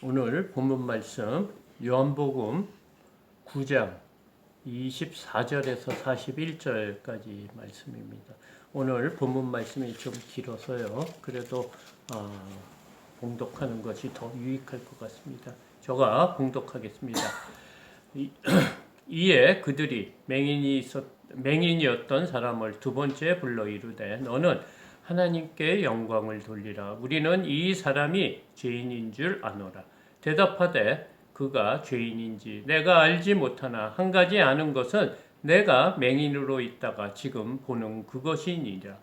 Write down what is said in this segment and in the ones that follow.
오늘 본문 말씀 요한복음 9장 24절에서 41절까지 말씀입니다. 오늘 본문 말씀이 좀 길어서요. 그래도 봉독하는 것이 더 유익할 것 같습니다. 제가 봉독하겠습니다. 이에 그들이 맹인이었던 사람을 두 번째 불러 이르되 너는 하나님께 영광을 돌리라. 우리는 이 사람이 죄인인 줄 아노라. 대답하되 그가 죄인인지 내가 알지 못하나 한 가지 아는 것은 내가 맹인으로 있다가 지금 보는 그것이니라.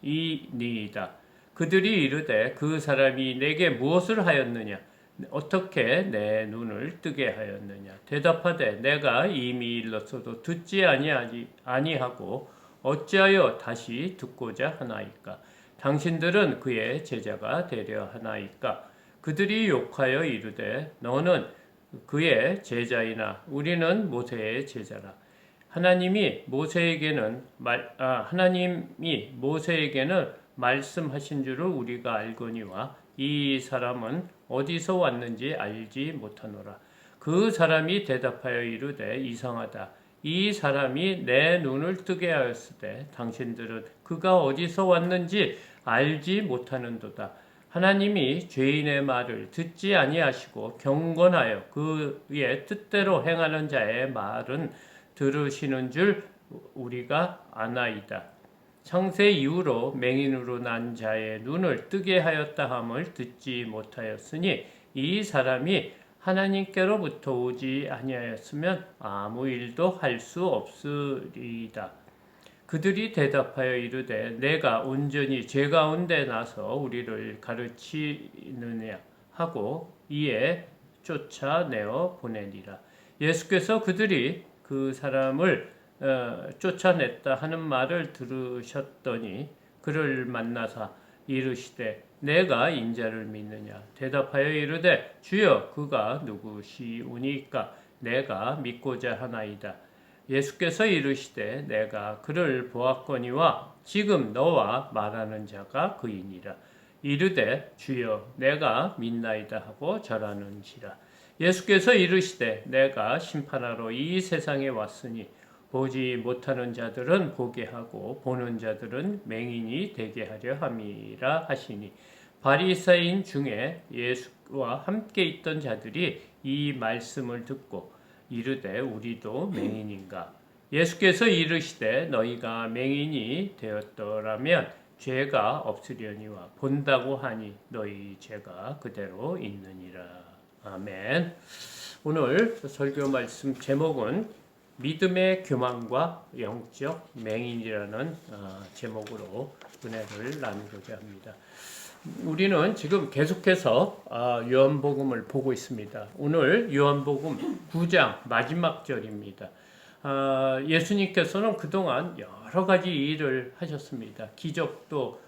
이니이다. 그들이 이르되 그 사람이 내게 무엇을 하였느냐? 어떻게 내 눈을 뜨게 하였느냐? 대답하되 내가 이미 일렀어도 듣지 아니하고 어찌하여 다시 듣고자 하나이까? 당신들은 그의 제자가 되려 하나이까? 그들이 욕하여 이르되 너는 그의 제자이나 우리는 모세의 제자라. 하나님이 모세에게는 말씀하신 줄을 우리가 알거니와 이 사람은 어디서 왔는지 알지 못하노라. 그 사람이 대답하여 이르되 이상하다. 이 사람이 내 눈을 뜨게 하였으되 당신들은 그가 어디서 왔는지 알지 못하는도다. 하나님이 죄인의 말을 듣지 아니하시고 경건하여 그의 뜻대로 행하는 자의 말은 들으시는 줄 우리가 아나이다. 창세 이후로 맹인으로 난 자의 눈을 뜨게 하였다 함을 듣지 못하였으니 이 사람이 하나님께로부터 오지 아니하였으면 아무 일도 할 수 없으리이다. 그들이 대답하여 이르되 내가 온전히 죄 가운데 나서 우리를 가르치느냐 하고 이에 쫓아내어 보내니라. 예수께서 그들이 그 사람을 쫓아냈다 하는 말을 들으셨더니 그를 만나사 이르시되 내가 인자를 믿느냐? 대답하여 이르되 주여 그가 누구시오니까 내가 믿고자 하나이다. 예수께서 이르시되 내가 그를 보았거니와 지금 너와 말하는 자가 그이니라. 이르되 주여 내가 믿나이다 하고 절하는지라. 예수께서 이르시되 내가 심판하러 이 세상에 왔으니 보지 못하는 자들은 보게 하고 보는 자들은 맹인이 되게 하려 함이라 하시니 바리새인 중에 예수와 함께 있던 자들이 이 말씀을 듣고 이르되 우리도 맹인인가? 예수께서 이르시되 너희가 맹인이 되었더라면 죄가 없으려니와 본다고 하니 너희 죄가 그대로 있느니라. 아멘. 오늘 설교 말씀 제목은 믿음의 교만과 영적 맹인이라는 제목으로 은혜를 나누고자 합니다. 우리는 지금 계속해서 요한복음을 보고 있습니다. 오늘 요한복음 9장 마지막 절입니다. 예수님께서는 그동안 여러 가지 일을 하셨습니다. 기적도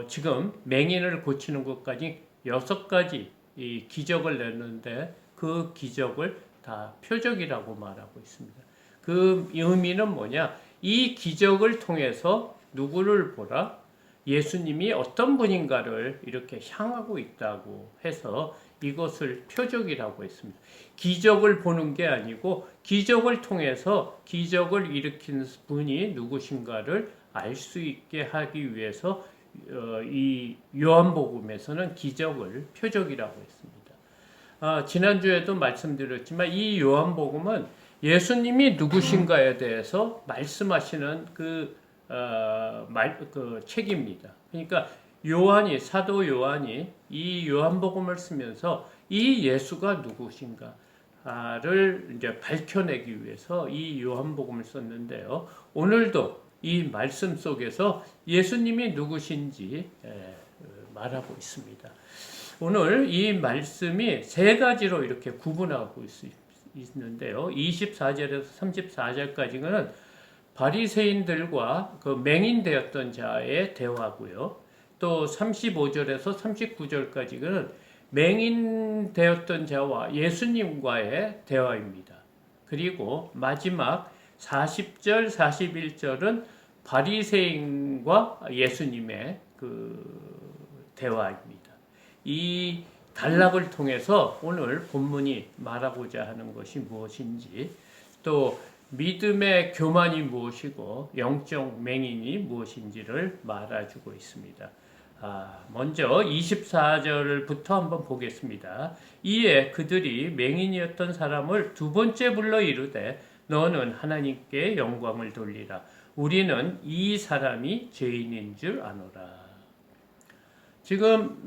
지금 맹인을 고치는 것까지 6가지 이 기적을 냈는데 그 기적을 다 표적이라고 말하고 있습니다. 그 의미는 뭐냐? 이 기적을 통해서 누구를 보라? 예수님이 어떤 분인가를 이렇게 향하고 있다고 해서 이것을 표적이라고 했습니다. 기적을 보는 게 아니고 기적을 통해서 기적을 일으킨 분이 누구신가를 알 수 있게 하기 위해서 이 요한복음에서는 기적을 표적이라고 했습니다. 지난주에도 말씀드렸지만 이 요한복음은 예수님이 누구신가에 대해서 말씀하시는 그 책입니다. 그러니까 사도 요한이 이 요한복음을 쓰면서 이 예수가 누구신가를 이제 밝혀내기 위해서 이 요한복음을 썼는데요. 오늘도 이 말씀 속에서 예수님이 누구신지 말하고 있습니다. 오늘 이 말씀이 3가지로 이렇게 구분하고 있는데요. 24절에서 34절까지는 바리새인들과 그 맹인되었던 자의 대화고요. 또 35절에서 39절까지는 맹인되었던 자와 예수님과의 대화입니다. 그리고 마지막 40절, 41절은 바리새인과 예수님의 그 대화입니다. 이 단락을 통해서 오늘 본문이 말하고자 하는 것이 무엇인지, 또 믿음의 교만이 무엇이고 영적 맹인이 무엇인지를 말해주고 있습니다. 먼저 24절부터 한번 보겠습니다. 이에 그들이 맹인이었던 사람을 두 번째 불러 이르되 너는 하나님께 영광을 돌리라. 우리는 이 사람이 죄인인 줄 아노라. 지금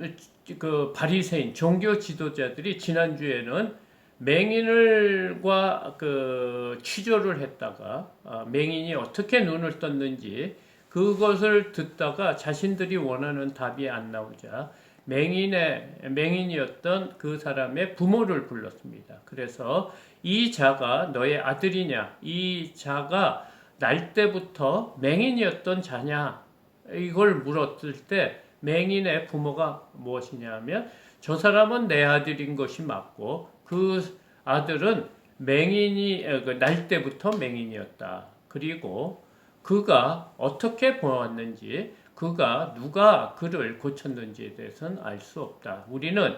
그 바리새인 종교 지도자들이 지난주에는 맹인을과 그 취조를 했다가 맹인이 어떻게 눈을 떴는지 그것을 듣다가 자신들이 원하는 답이 안 나오자 맹인이었던 그 사람의 부모를 불렀습니다. 그래서 이 자가 너의 아들이냐? 이 자가 날 때부터 맹인이었던 자냐? 이걸 물었을 때 맹인의 부모가 무엇이냐면 저 사람은 내 아들인 것이 맞고 그 아들은 날 때부터 맹인이었다. 그리고 그가 어떻게 보았는지, 그가 누가 그를 고쳤는지에 대해서는 알 수 없다. 우리는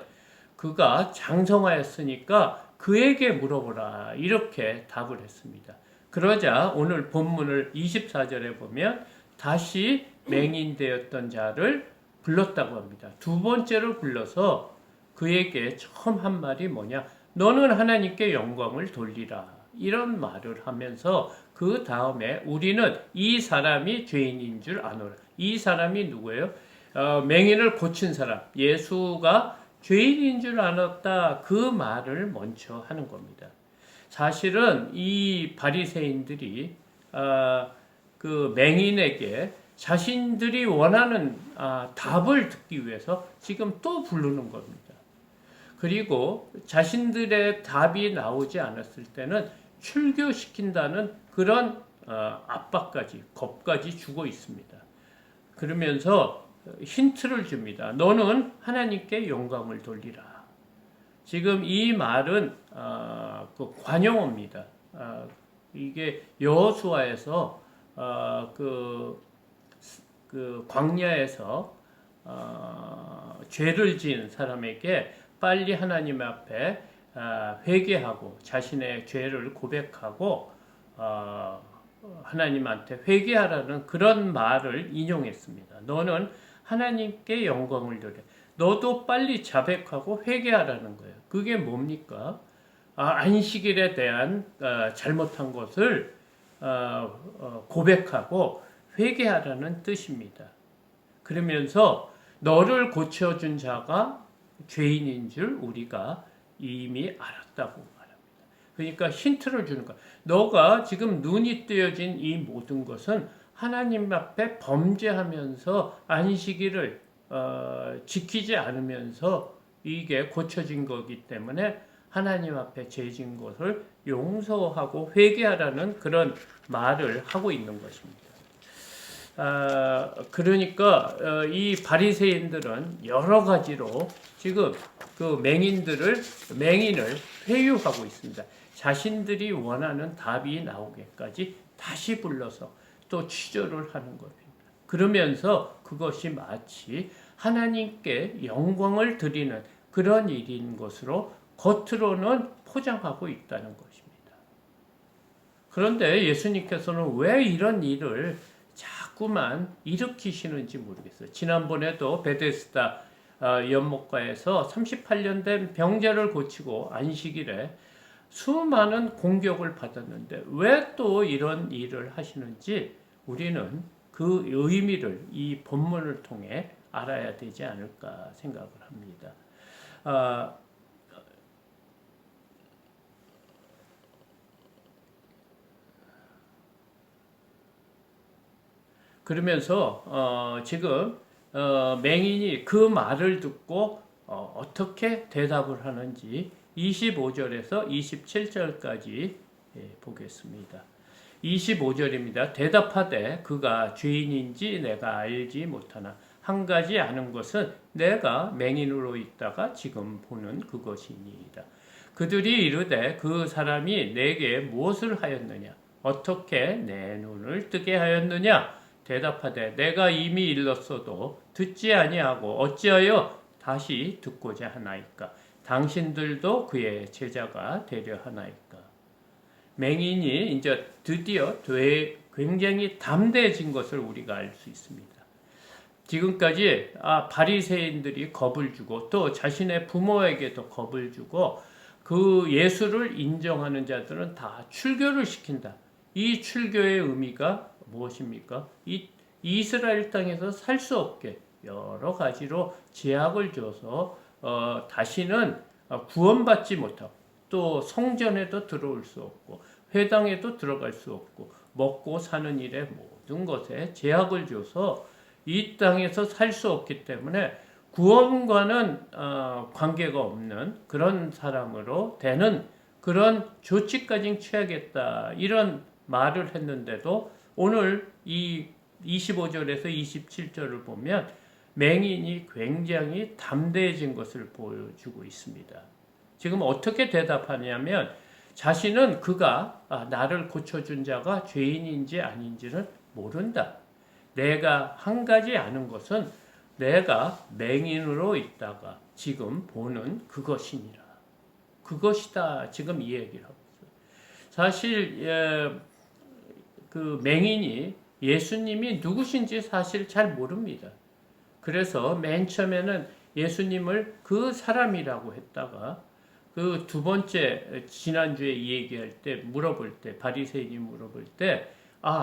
그가 장성하였으니까 그에게 물어보라. 이렇게 답을 했습니다. 그러자 오늘 본문을 24절에 보면 다시 맹인되었던 자를 불렀다고 합니다. 두 번째로 불러서 그에게 처음 한 말이 뭐냐? 너는 하나님께 영광을 돌리라. 이런 말을 하면서 그 다음에 우리는 이 사람이 죄인인 줄 아노라. 이 사람이 누구예요? 맹인을 고친 사람. 예수가 죄인인 줄 알았다. 그 말을 먼저 하는 겁니다. 사실은 이 바리새인들이 그 맹인에게 자신들이 원하는 답을 듣기 위해서 지금 또 부르는 겁니다. 그리고 자신들의 답이 나오지 않았을 때는 출교시킨다는 그런 압박까지, 겁까지 주고 있습니다. 그러면서 힌트를 줍니다. 너는 하나님께 영광을 돌리라. 지금 이 말은 그 관용어입니다. 이게 여호수아에서 그 광야에서 죄를 지은 사람에게 빨리 하나님 앞에 회개하고 자신의 죄를 고백하고 하나님한테 회개하라는 그런 말을 인용했습니다. 너는 하나님께 영광을 돌려. 너도 빨리 자백하고 회개하라는 거예요. 그게 뭡니까? 안식일에 대한 잘못한 것을 고백하고 회개하라는 뜻입니다. 그러면서 너를 고쳐준 자가 죄인인 줄 우리가 이미 알았다고 말합니다. 그러니까 힌트를 주는 거야. 너가 지금 눈이 뜨여진 이 모든 것은 하나님 앞에 범죄하면서 안식일을 지키지 않으면서 이게 고쳐진 거기 때문에 하나님 앞에 죄진 것을 용서하고 회개하라는 그런 말을 하고 있는 것입니다. 그러니까 이 바리새인들은 여러 가지로 지금 그 맹인을 회유하고 있습니다. 자신들이 원하는 답이 나오기까지 다시 불러서 또 취조를 하는 겁니다. 그러면서 그것이 마치 하나님께 영광을 드리는 그런 일인 것으로 겉으로는 포장하고 있다는 것입니다. 그런데 예수님께서는 왜 이런 일을 자꾸만 일으키시는지 모르겠어요. 지난번에도 베데스다 연못가에서 38년 된 병자를 고치고 안식일에 수많은 공격을 받았는데 왜 또 이런 일을 하시는지 우리는 그 의미를 이 본문을 통해 알아야 되지 않을까 생각을 합니다. 그러면서 지금 맹인이 그 말을 듣고 어떻게 대답을 하는지 25절에서 27절까지 보겠습니다. 25절입니다. 대답하되 그가 죄인인지 내가 알지 못하나 한 가지 아는 것은 내가 맹인으로 있다가 지금 보는 그것이니이다. 그들이 이르되 그 사람이 내게 무엇을 하였느냐? 어떻게 내 눈을 뜨게 하였느냐? 대답하되 내가 이미 일렀어도 듣지 아니하고 어찌하여 다시 듣고자 하나이까? 당신들도 그의 제자가 되려 하나이까? 맹인이 이제 드디어 굉장히 담대해진 것을 우리가 알 수 있습니다. 지금까지 바리새인들이 겁을 주고 또 자신의 부모에게도 겁을 주고 그 예수를 인정하는 자들은 다 출교를 시킨다. 이 출교의 의미가 무엇입니까? 이 이스라엘 땅에서 살 수 없게 여러 가지로 제약을 줘서 다시는 구원받지 못하고 또 성전에도 들어올 수 없고 회당에도 들어갈 수 없고 먹고 사는 일에 모든 것에 제약을 줘서 이 땅에서 살 수 없기 때문에 구원과는 관계가 없는 그런 사람으로 되는 그런 조치까지 취하겠다 이런 말을 했는데도 오늘 이 25절에서 27절을 보면 맹인이 굉장히 담대해진 것을 보여주고 있습니다. 지금 어떻게 대답하냐면 자신은 그가 나를 고쳐준 자가 죄인인지 아닌지는 모른다. 내가 한 가지 아는 것은 내가 맹인으로 있다가 지금 보는 그것이니라. 그것이다. 지금 이 얘기를 하고 있어요. 사실 그 맹인이 예수님이 누구신지 사실 잘 모릅니다. 그래서 맨 처음에는 예수님을 그 사람이라고 했다가 그 두 번째 지난주에 얘기할 때 물어볼 때 바리새인이 물어볼 때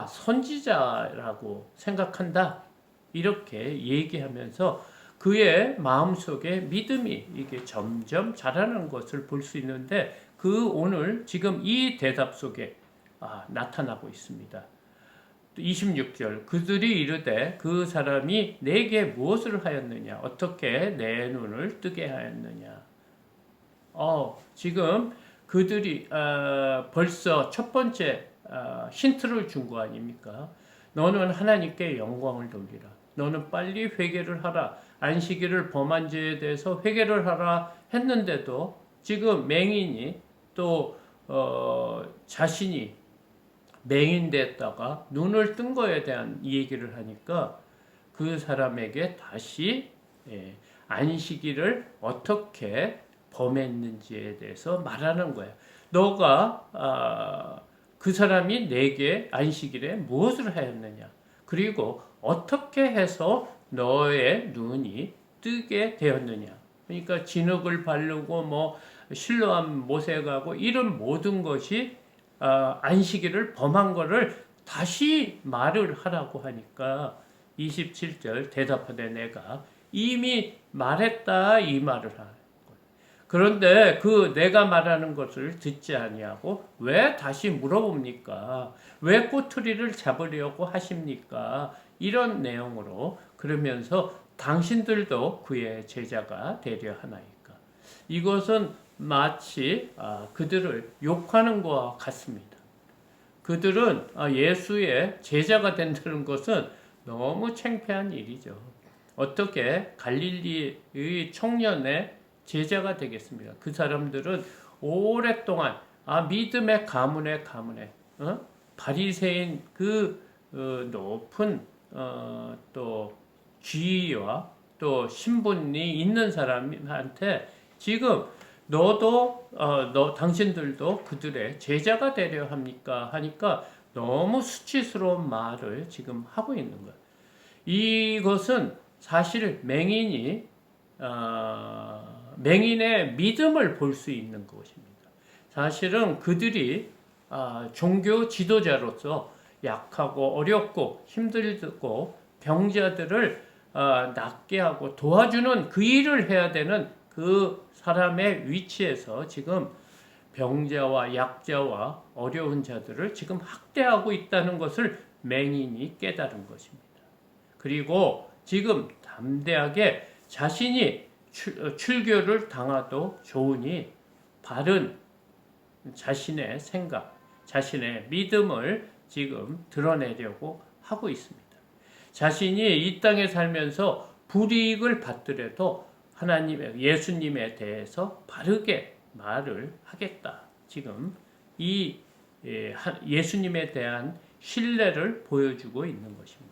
선지자라고 생각한다 이렇게 얘기하면서 그의 마음속에 믿음이 이게 점점 자라는 것을 볼 수 있는데 그 오늘 지금 이 대답 속에 나타나고 있습니다. 26절 그들이 이르되 그 사람이 내게 무엇을 하였느냐 어떻게 내 눈을 뜨게 하였느냐. 지금 그들이 벌써 첫 번째 힌트를 준 거 아닙니까? 너는 하나님께 영광을 돌리라. 너는 빨리 회개를 하라. 안식일을 범한 죄에 대해서 회개를 하라 했는데도 지금 맹인이 또 자신이 맹인됐다가 눈을 뜬 거에 대한 얘기를 하니까 그 사람에게 다시 안식일을 어떻게 범했는지에 대해서 말하는 거예요. 너가 그 사람이 내게 안식일에 무엇을 하였느냐 그리고 어떻게 해서 너의 눈이 뜨게 되었느냐. 그러니까 진흙을 바르고 뭐 실로암 모색하고 이런 모든 것이 안식일을 범한 거를 다시 말을 하라고 하니까 27절 대답하되 내가 이미 말했다 이 말을 하는 거예요. 그런데 그 내가 말하는 것을 듣지 아니하고 왜 다시 물어봅니까? 왜 꼬투리를 잡으려고 하십니까? 이런 내용으로 그러면서 당신들도 그의 제자가 되려 하나이까. 이것은 마치 그들을 욕하는 것과 같습니다. 그들은 예수의 제자가 된다는 것은 너무 창피한 일이죠. 어떻게 갈릴리의 청년의 제자가 되겠습니까? 그 사람들은 오랫동안 믿음의 가문에 바리새인 그 높은 또 지위와 또 신분이 있는 사람한테 지금 당신들도 그들의 제자가 되려 합니까? 하니까 너무 수치스러운 말을 지금 하고 있는 거예요. 이것은 사실 맹인의 믿음을 볼 수 있는 것입니다. 사실은 그들이 종교 지도자로서 약하고 어렵고 힘들고 병자들을 낫게 하고 도와주는 그 일을 해야 되는 그 사람의 위치에서 지금 병자와 약자와 어려운 자들을 지금 학대하고 있다는 것을 맹인이 깨달은 것입니다. 그리고 지금 담대하게 자신이 출교를 당하도 좋으니 바른 자신의 생각, 자신의 믿음을 지금 드러내려고 하고 있습니다. 자신이 이 땅에 살면서 불이익을 받더라도 예수님에 대해서 바르게 말을 하겠다. 지금 이 예수님에 대한 신뢰를 보여주고 있는 것입니다.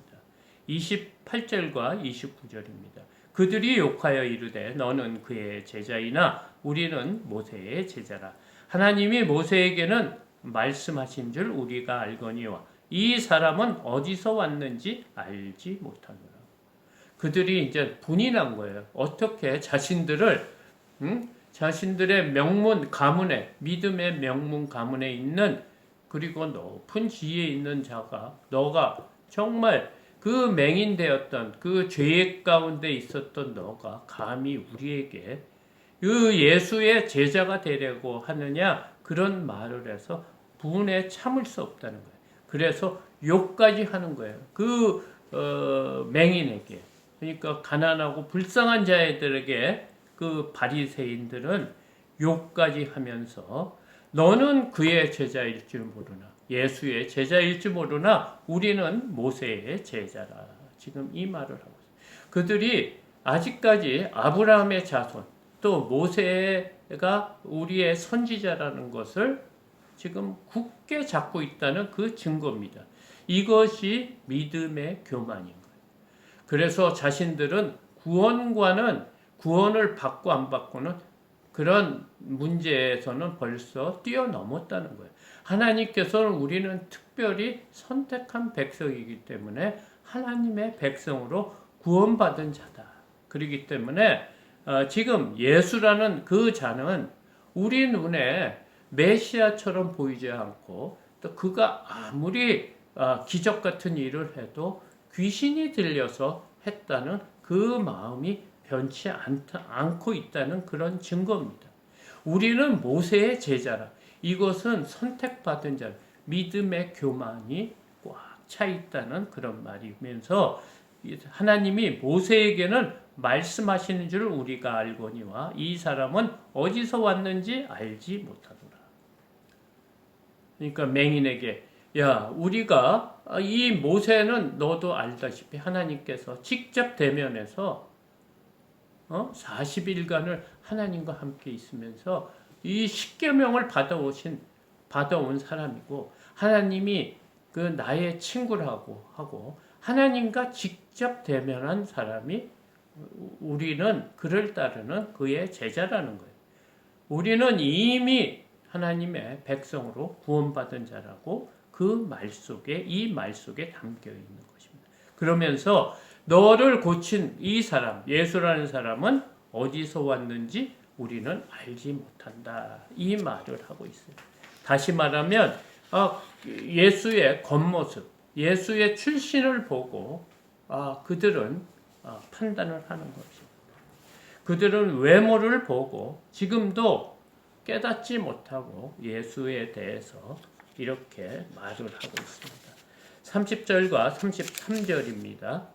28절과 29절입니다. 그들이 욕하여 이르되 너는 그의 제자이나 우리는 모세의 제자라. 하나님이 모세에게는 말씀하신 줄 우리가 알거니와 이 사람은 어디서 왔는지 알지 못하노라. 그들이 이제 분이 난 거예요. 어떻게 자신들을 자신들의 명문 가문에, 믿음의 명문 가문에 있는, 그리고 높은 지위에 있는 자가, 너가 정말 그 맹인되었던 그 죄 가운데 있었던 너가 감히 우리에게 그 예수의 제자가 되려고 하느냐, 그런 말을 해서 분에 참을 수 없다는 거예요. 그래서 욕까지 하는 거예요. 맹인에게. 그러니까 가난하고 불쌍한 자들에게 그 바리새인들은 욕까지 하면서 너는 그의 제자일 줄 모르나, 예수의 제자일 줄 모르나 우리는 모세의 제자라. 지금 이 말을 하고 있어요. 그들이 아직까지 아브라함의 자손, 또 모세가 우리의 선지자라는 것을 지금 굳게 잡고 있다는 그 증거입니다. 이것이 믿음의 교만인 거예요. 그래서 자신들은 구원을 받고 안 받고는 그런 문제에서는 벌써 뛰어넘었다는 거예요. 하나님께서는 우리는 특별히 선택한 백성이기 때문에 하나님의 백성으로 구원받은 자다. 그렇기 때문에 지금 예수라는 그 자는 우리 눈에 메시아처럼 보이지 않고, 또 그가 아무리 기적 같은 일을 해도 귀신이 들려서 했다는 그 마음이 변치 않고 있다는 그런 증거입니다. 우리는 모세의 제자라. 이것은 선택받은 자, 믿음의 교만이 꽉 차 있다는 그런 말이면서 하나님이 모세에게는 말씀하시는 줄 우리가 알거니와 이 사람은 어디서 왔는지 알지 못하노라. 그러니까 맹인에게, 야, 우리가 이 모세는 너도 알다시피 하나님께서 직접 대면해서 40일간을 하나님과 함께 있으면서 이 십계명을 받아온 사람이고, 하나님이 그 나의 친구라고 하고 하나님과 직접 대면한 사람이, 우리는 그를 따르는 그의 제자라는 거예요. 우리는 이미 하나님의 백성으로 구원받은 자라고 이 말 속에 담겨 있는 것입니다. 그러면서 너를 고친 이 사람, 예수라는 사람은 어디서 왔는지 우리는 알지 못한다. 이 말을 하고 있어요. 다시 말하면 예수의 겉모습, 예수의 출신을 보고 그들은 판단을 하는 것입니다. 그들은 외모를 보고 지금도 깨닫지 못하고 예수에 대해서 이렇게 말을 하고 있습니다. 30절과 33절입니다.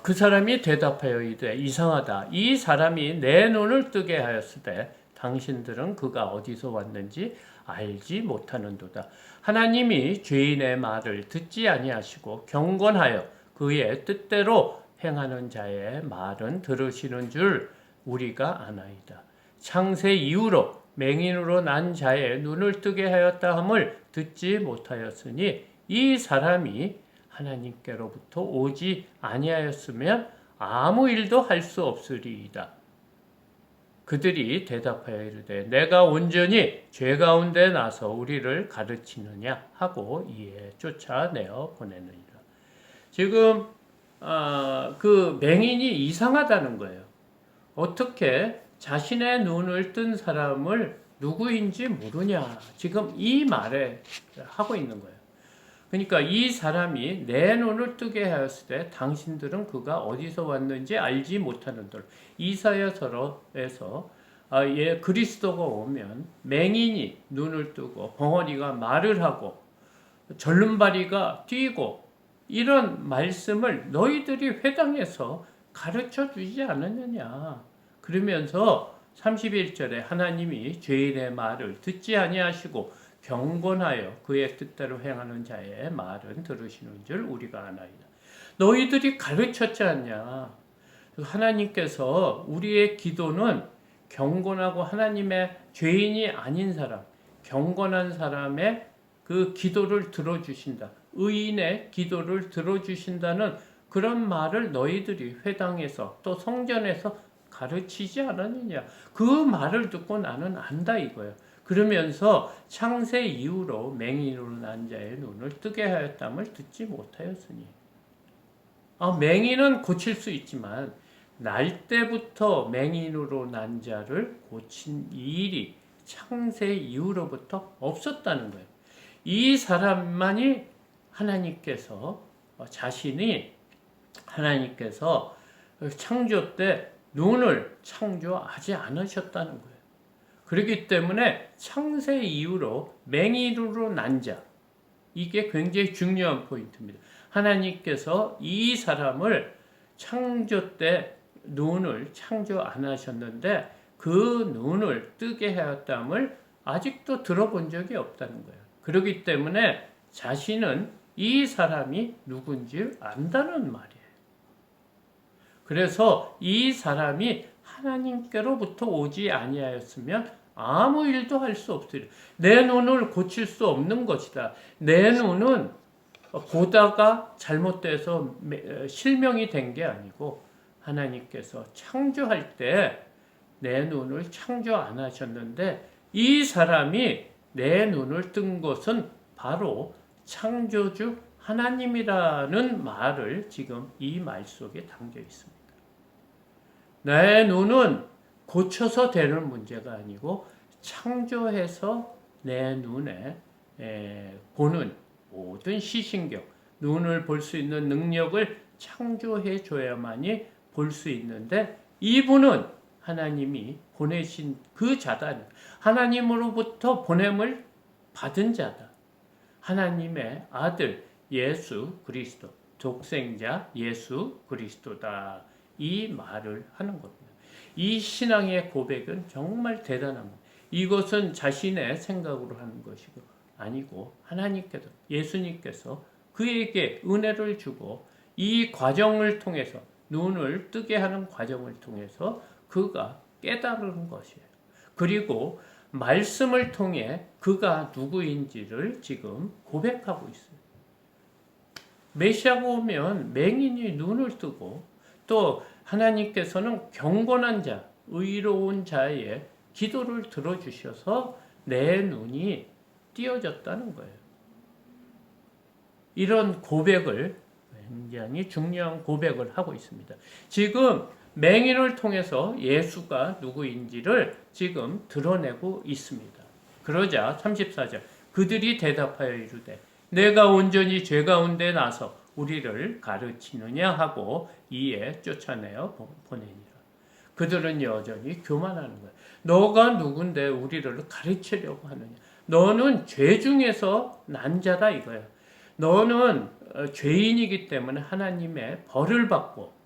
그 사람이 대답하여 이르되 이상하다. 이 사람이 내 눈을 뜨게 하였으되 당신들은 그가 어디서 왔는지 알지 못하는도다. 하나님이 죄인의 말을 듣지 아니하시고 경건하여 그의 뜻대로 행하는 자의 말은 들으시는 줄 우리가 아나이다. 창세 이후로 맹인으로 난 자의 눈을 뜨게 하였다 함을 듣지 못하였으니 이 사람이 하나님께로부터 오지 아니하였으면 아무 일도 할 수 없으리이다. 그들이 대답하여 이르되 내가 온전히 죄 가운데 나서 우리를 가르치느냐 하고 이에 쫓아내어 보내느니라. 지금 그 맹인이 이상하다는 거예요. 어떻게 자신의 눈을 뜬 사람을 누구인지 모르냐. 지금 이 말에 하고 있는 거예요. 그러니까 이 사람이 내 눈을 뜨게 하였을 때 당신들은 그가 어디서 왔는지 알지 못하는들. 이사야서에서 그리스도가 오면 맹인이 눈을 뜨고 벙어리가 말을 하고 절름발이가 뛰고 이런 말씀을 너희들이 회당에서 가르쳐 주지 않았느냐. 그러면서 31절에 하나님이 죄인의 말을 듣지 아니하시고 경건하여 그의 뜻대로 행하는 자의 말은 들으시는 줄 우리가 아나이다. 너희들이 가르쳤지 않냐. 하나님께서 우리의 기도는 경건하고 하나님의 죄인이 아닌 사람, 경건한 사람의 그 기도를 들어주신다. 의인의 기도를 들어주신다는 그런 말을 너희들이 회당에서 또 성전에서 가르치지 않았느냐. 그 말을 듣고 나는 안다 이거예요. 그러면서 창세 이후로 맹인으로 난 자의 눈을 뜨게 하였담을 듣지 못하였으니. 맹인은 고칠 수 있지만 날 때부터 맹인으로 난 자를 고친 이 일이 창세 이후로부터 없었다는 거예요. 이 사람만이 하나님께서 창조 때 눈을 창조하지 않으셨다는 거예요. 그렇기 때문에 창세 이후로 맹인으로 난 자, 이게 굉장히 중요한 포인트입니다. 하나님께서 이 사람을 창조 때 눈을 창조 안 하셨는데 그 눈을 뜨게 하였담을 아직도 들어본 적이 없다는 거예요. 그렇기 때문에 자신은 이 사람이 누군지 안다는 말이에요. 그래서 이 사람이 하나님께로부터 오지 아니하였으면 아무 일도 할 수 없으리라. 내 눈을 고칠 수 없는 것이다. 내 눈은 보다가 잘못돼서 실명이 된 게 아니고 하나님께서 창조할 때 내 눈을 창조 안 하셨는데 이 사람이 내 눈을 뜬 것은 바로 창조주 하나님이라는 말을 지금 이 말 속에 담겨 있습니다. 내 눈은 고쳐서 되는 문제가 아니고 창조해서 내 눈에 보는 모든 시신경, 눈을 볼 수 있는 능력을 창조해 줘야만이 볼 수 있는데 이분은 하나님이 보내신 그 자다. 하나님으로부터 보냄을 받은 자다. 하나님의 아들 예수 그리스도, 독생자 예수 그리스도다. 이 말을 하는 겁니다. 이 신앙의 고백은 정말 대단한 겁니다. 이것은 자신의 생각으로 하는 것이고 아니고 하나님께서, 예수님께서 그에게 은혜를 주고 이 과정을 통해서, 눈을 뜨게 하는 과정을 통해서 그가 깨달은 것이에요. 그리고 말씀을 통해 그가 누구인지를 지금 고백하고 있어요. 메시아가 오면 맹인이 눈을 뜨고 또 하나님께서는 경건한 자, 의로운 자의 기도를 들어주셔서 내 눈이 띄어졌다는 거예요. 이런 고백을, 굉장히 중요한 고백을 하고 있습니다. 지금 맹인을 통해서 예수가 누구인지를 지금 드러내고 있습니다. 그러자 34절 그들이 대답하여 이르되 내가 온전히 죄 가운데 나서 우리를 가르치느냐 하고 이에 쫓아내어 보내니라. 그들은 여전히 교만하는 거야. 너가 누군데 우리를 가르치려고 하느냐. 너는 죄 중에서 난 자다 이거야. 너는 죄인이기 때문에 하나님의 벌을 받고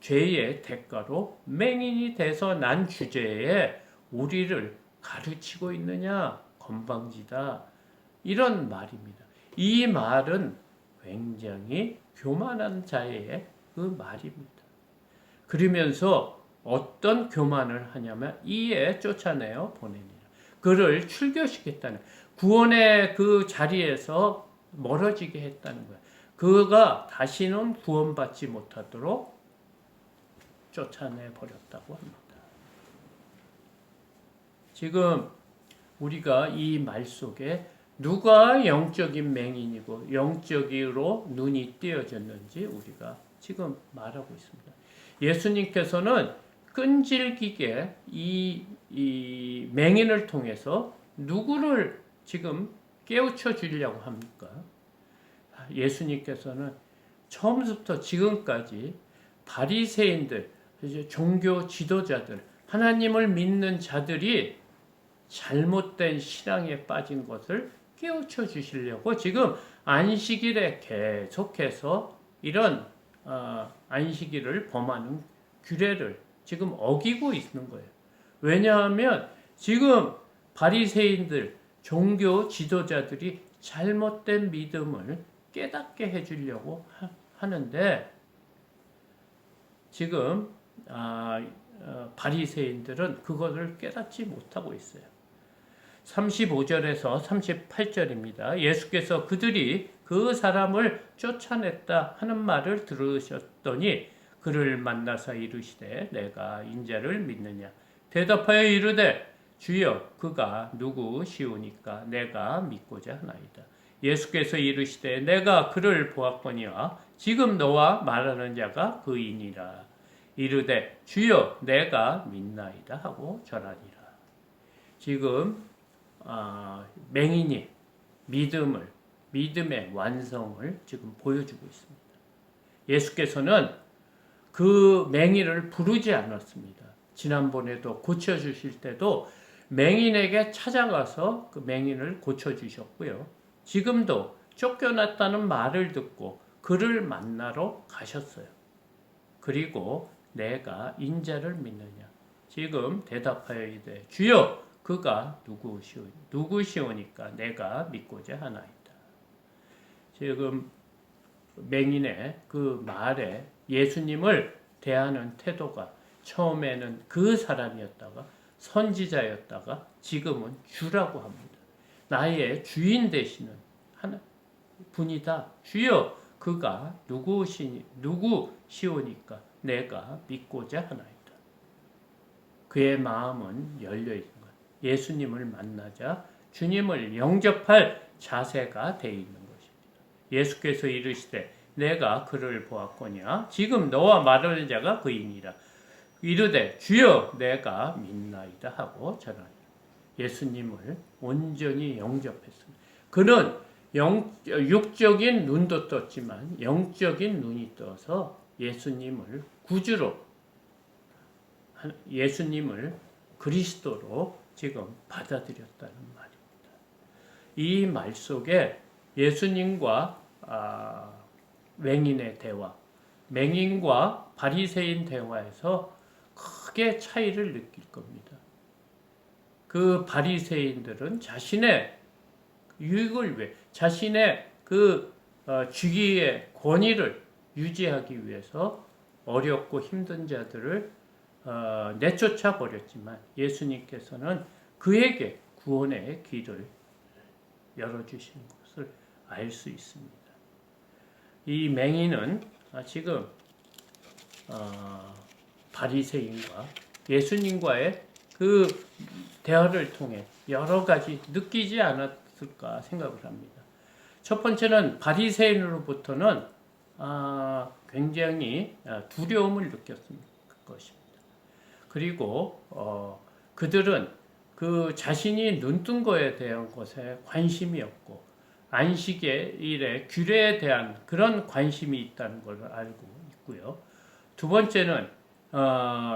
죄의 대가로 맹인이 돼서 난 주제에 우리를 가르치고 있느냐. 건방지다. 이런 말입니다. 이 말은 굉장히 교만한 자의 그 말입니다. 그러면서 어떤 교만을 하냐면 이에 쫓아내어 보내니라. 그를 출교시켰다는, 구원의 그 자리에서 멀어지게 했다는 거예요. 그가 다시는 구원받지 못하도록 쫓아내 버렸다고 합니다. 지금 우리가 이 말 속에 누가 영적인 맹인이고 영적으로 눈이 띄어졌는지 우리가 지금 말하고 있습니다. 예수님께서는 끈질기게 이 맹인을 통해서 누구를 지금 깨우쳐 주려고 합니까? 예수님께서는 처음부터 지금까지 바리새인들, 종교 지도자들, 하나님을 믿는 자들이 잘못된 신앙에 빠진 것을 깨우쳐 주시려고 지금 안식일에 계속해서 이런 안식일을 범하는 규례를 지금 어기고 있는 거예요. 왜냐하면 지금 바리새인들, 종교 지도자들이 잘못된 믿음을 깨닫게 해주려고 하는데 지금 바리새인들은 그것을 깨닫지 못하고 있어요. 35절에서 38절입니다. 예수께서 그들이 그 사람을 쫓아냈다 하는 말을 들으셨더니 그를 만나사 이르시되 내가 인자를 믿느냐. 대답하여 이르되 주여 그가 누구시오니까 내가 믿고자 하나이다. 예수께서 이르시되 내가 그를 보았거니와 지금 너와 말하는 자가 그이니라. 이르되 주여 내가 믿나이다 하고 절하니라. 지금 맹인이 믿음의 완성을 지금 보여주고 있습니다. 예수께서는 그 맹인을 부르지 않았습니다. 지난번에도 고쳐주실 때도 맹인에게 찾아가서 그 맹인을 고쳐주셨고요. 지금도 쫓겨났다는 말을 듣고 그를 만나러 가셨어요. 그리고 내가 인자를 믿느냐. 지금 대답하여 이르되 주여 그가 누구시오니까 내가 믿고자 하나이다. 지금 맹인의 그 말에 예수님을 대하는 태도가 처음에는 그 사람이었다가 선지자였다가 지금은 주라고 합니다. 나의 주인 되시는 하나 분이다. 주여 그가 누구시오니까 내가 믿고자 하나이다. 그의 마음은 열려있는 것. 예수님을 만나자 주님을 영접할 자세가 되어 있는 것입니다. 예수께서 이르시되 내가 그를 보았거니와 지금 너와 말하는 자가 그이니라. 이르되 주여 내가 믿나이다 하고 전하니라. 예수님을 온전히 영접했습니다. 그는 육적인 눈도 떴지만 영적인 눈이 떠서 예수님을 구주로, 예수님을 그리스도로 지금 받아들였다는 말입니다. 이 말 속에 예수님과 맹인의 대화, 맹인과 바리새인 대화에서 크게 차이를 느낄 겁니다. 그 바리새인들은 자신의 유익을 위해, 자신의 그 주기의 권위를 유지하기 위해서 어렵고 힘든 자들을 내쫓아 버렸지만 예수님께서는 그에게 구원의 길을 열어주시는 것을 알 수 있습니다. 이 맹인은 지금 바리새인과 예수님과의 그 대화를 통해 여러 가지 느끼지 않았을까 생각을 합니다. 첫 번째는 바리새인으로부터는 굉장히 두려움을 느꼈을 것입니다. 그리고 그들은 그 자신이 눈뜬 거에 대한 것에 관심이 없고 안식의 일의 규례에 대한 그런 관심이 있다는 걸 알고 있고요. 두 번째는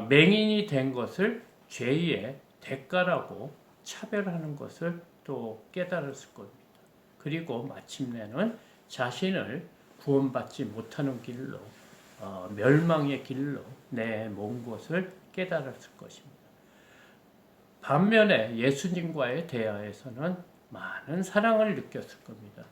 맹인이 된 것을 죄의 대가라고 차별하는 것을 또 깨달았을 겁니다. 그리고 마침내는 자신을 구원받지 못하는 길로 멸망의 길로 내몬 것을 깨달았을 것입니다. 반면에 예수님과의 대화에서는 많은 사랑을 느꼈을 겁니다.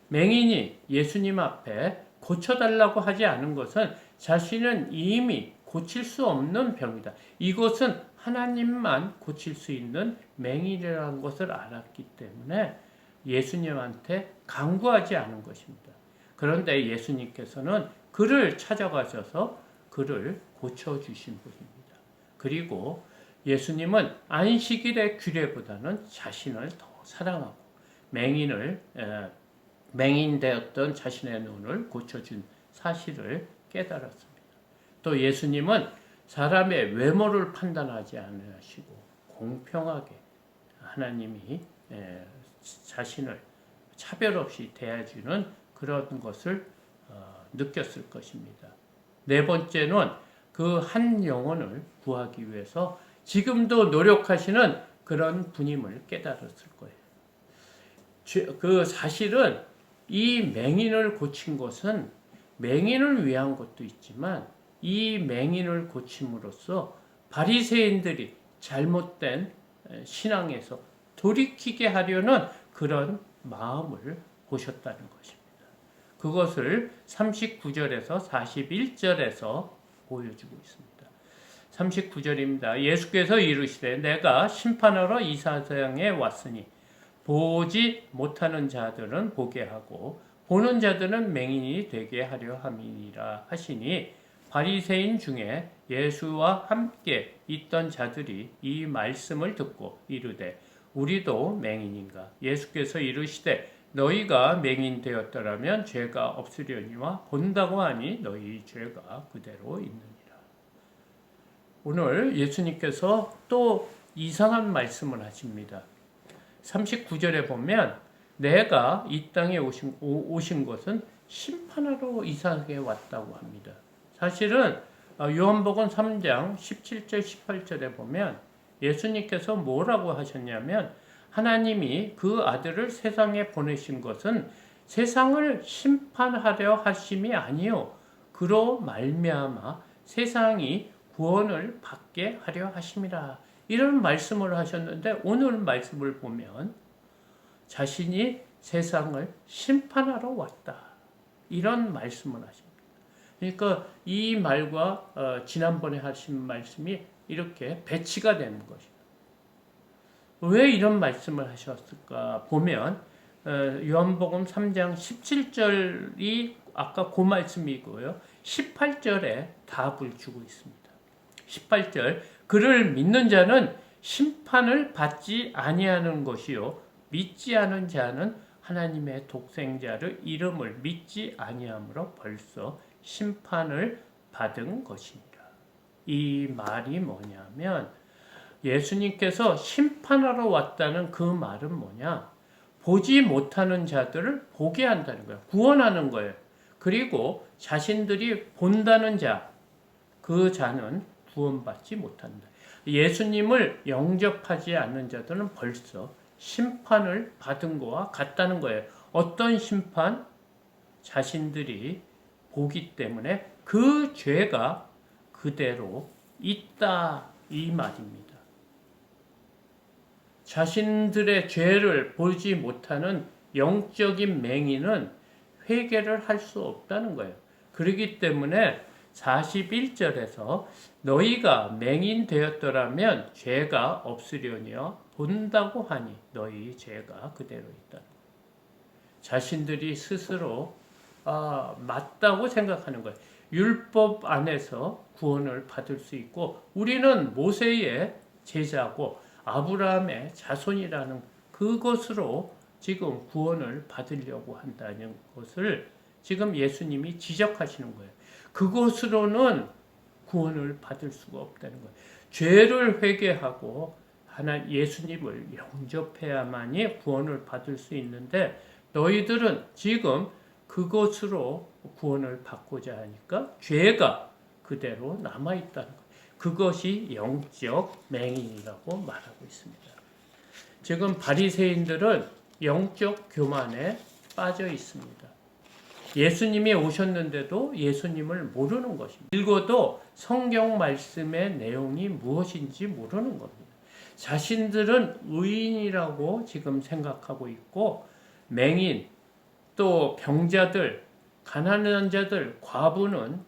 맹인이 예수님 앞에 고쳐달라고 하지 않은 것은 자신은 이미 고칠 수 없는 병이다. 이것은 하나님만 고칠 수 있는 맹인이라는 것을 알았기 때문에 예수님한테 간구하지 않은 것입니다. 그런데 예수님께서는 그를 찾아가셔서 그를 고쳐주신 분입니다. 그리고 예수님은 안식일의 규례보다는 자신을 더 사랑하고 맹인 되었던 자신의 눈을 고쳐준 사실을 깨달았습니다. 또 예수님은 사람의 외모를 판단하지 않으시고 공평하게 하나님이 자신을 차별 없이 대해주는 그런 것을 느꼈을 것입니다. 네 번째는 그 한 영혼을 구하기 위해서 지금도 노력하시는 그런 분임을 깨달았을 거예요. 그 사실은 이 맹인을 고친 것은 맹인을 위한 것도 있지만 이 맹인을 고침으로써 바리새인들이 잘못된 신앙에서 돌이키게 하려는 그런 마음을 보셨다는 것입니다. 그것을 39절에서 41절에서 보여주고 있습니다. 39절입니다. 예수께서 이르시되 내가 심판하러 이 세상에 왔으니 보지 못하는 자들은 보게 하고 보는 자들은 맹인이 되게 하려 함이니라 하시니 바리새인 중에 예수와 함께 있던 자들이 이 말씀을 듣고 이르되 우리도 맹인인가? 예수께서 이르시되 너희가 맹인 되었더라면 죄가 없으려니와 본다고 하니 너희 죄가 그대로 있느니라. 오늘 예수님께서 또 이상한 말씀을 하십니다. 39절에 보면 내가 이 땅에 오신 것은 심판하러 이 세상에 왔다고 합니다. 사실은 요한복음 3장 17절 18절에 보면 예수님께서 뭐라고 하셨냐면 하나님이 그 아들을 세상에 보내신 것은 세상을 심판하려 하심이 아니요 그로 말미암아 세상이 구원을 받게 하려 하심이라. 이런 말씀을 하셨는데 오늘 말씀을 보면 자신이 세상을 심판하러 왔다. 이런 말씀을 하십니다. 그러니까 이 말과 지난번에 하신 말씀이 이렇게 배치가 되는 것이다. 왜 이런 말씀을 하셨을까 보면 요한복음 3장 17절이 아까 그 말씀이고요. 18절에 답을 주고 있습니다. 18절 그를 믿는 자는 심판을 받지 아니하는 것이요 믿지 않은 자는 하나님의 독생자를 이름을 믿지 아니함으로 벌써 심판을 받은 것이니라. 이 말이 뭐냐면 예수님께서 심판하러 왔다는 그 말은 뭐냐? 보지 못하는 자들을 보게 한다는 거예요. 구원하는 거예요. 그리고 자신들이 본다는 자, 그 자는 구원받지 못한다. 예수님을 영접하지 않는 자들은 벌써 심판을 받은 거와 같다는 거예요. 어떤 심판? 자신들이 보기 때문에 그 죄가 그대로 있다 이 말입니다. 자신들의 죄를 보지 못하는 영적인 맹인은 회개를 할 수 없다는 거예요. 그렇기 때문에 41절에서 너희가 맹인 되었더라면 죄가 없으려니와 본다고 하니 너희 죄가 그대로 있다. 자신들이 스스로 맞다고 생각하는 거예요. 율법 안에서 구원을 받을 수 있고 우리는 모세의 제자고 아브라함의 자손이라는 그것으로 지금 구원을 받으려고 한다는 것을 지금 예수님이 지적하시는 거예요. 그것으로는 구원을 받을 수가 없다는 거예요. 죄를 회개하고 예수님을 영접해야만이 구원을 받을 수 있는데 너희들은 지금 그것으로 구원을 받고자 하니까 죄가 그대로 남아있다는 거예요. 그것이 영적 맹인이라고 말하고 있습니다. 지금 바리새인들은 영적 교만에 빠져 있습니다. 예수님이 오셨는데도 예수님을 모르는 것입니다. 읽어도 성경 말씀의 내용이 무엇인지 모르는 겁니다. 자신들은 의인이라고 지금 생각하고 있고 맹인, 또 병자들, 가난한 자들, 과부는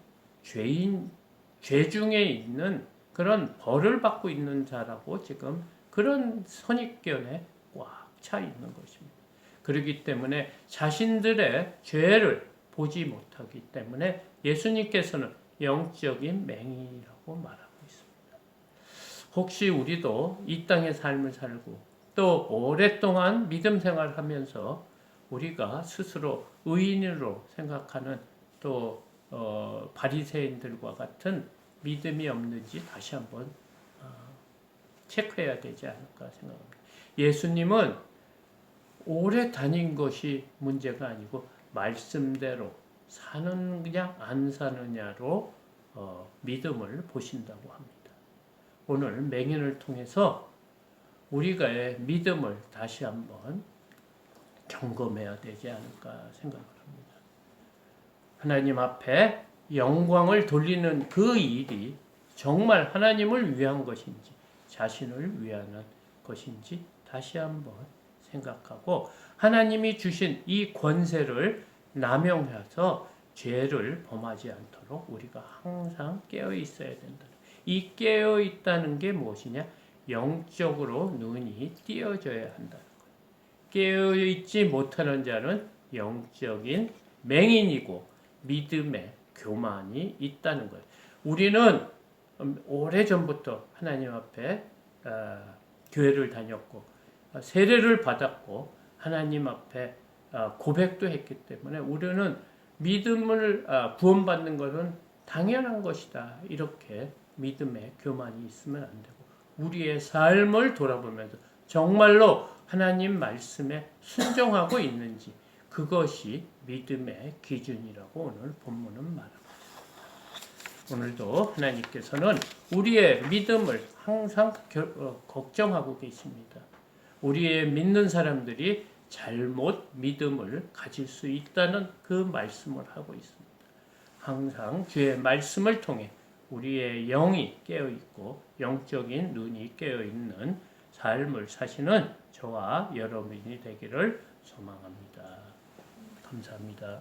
죄 중에 있는 그런 벌을 받고 있는 자라고 지금 그런 선입견에 꽉 차 있는 것입니다. 그렇기 때문에 자신들의 죄를 보지 못하기 때문에 예수님께서는 영적인 맹인이라고 말하고 있습니다. 혹시 우리도 이 땅의 삶을 살고 또 오랫동안 믿음 생활을 하면서 우리가 스스로 의인으로 생각하는 또 바리새인들과 같은 믿음이 없는지 다시 한번 체크해야 되지 않을까 생각합니다. 예수님은 오래 다닌 것이 문제가 아니고 말씀대로 사느냐 안 사느냐로 믿음을 보신다고 합니다. 오늘 맹인을 통해서 우리가의 믿음을 다시 한번 점검해야 되지 않을까 생각을 합니다. 하나님 앞에 영광을 돌리는 그 일이 정말 하나님을 위한 것인지 자신을 위한 것인지 다시 한번 생각하고 하나님이 주신 이 권세를 남용해서 죄를 범하지 않도록 우리가 항상 깨어 있어야 된다. 이 깨어 있다는 게 무엇이냐? 영적으로 눈이 띄어져야 한다는 거예요. 깨어있지 못하는 자는 영적인 맹인이고 믿음의 교만이 있다는 거예요. 우리는 오래전부터 하나님 앞에 교회를 다녔고 세례를 받았고 하나님 앞에 고백도 했기 때문에 우리는 믿음을 구원받는 것은 당연한 것이다. 이렇게 믿음의 교만이 있으면 안 되고 우리의 삶을 돌아보면서 정말로 하나님 말씀에 순종하고 있는지 그것이 믿음의 기준이라고 오늘 본문은 말합니다. 오늘도 하나님께서는 우리의 믿음을 항상 걱정하고 계십니다. 우리의 믿는 사람들이 잘못 믿음을 가질 수 있다는 그 말씀을 하고 있습니다. 항상 주의 말씀을 통해 우리의 영이 깨어있고 영적인 눈이 깨어있는 삶을 사시는 저와 여러분이 되기를 소망합니다. 감사합니다.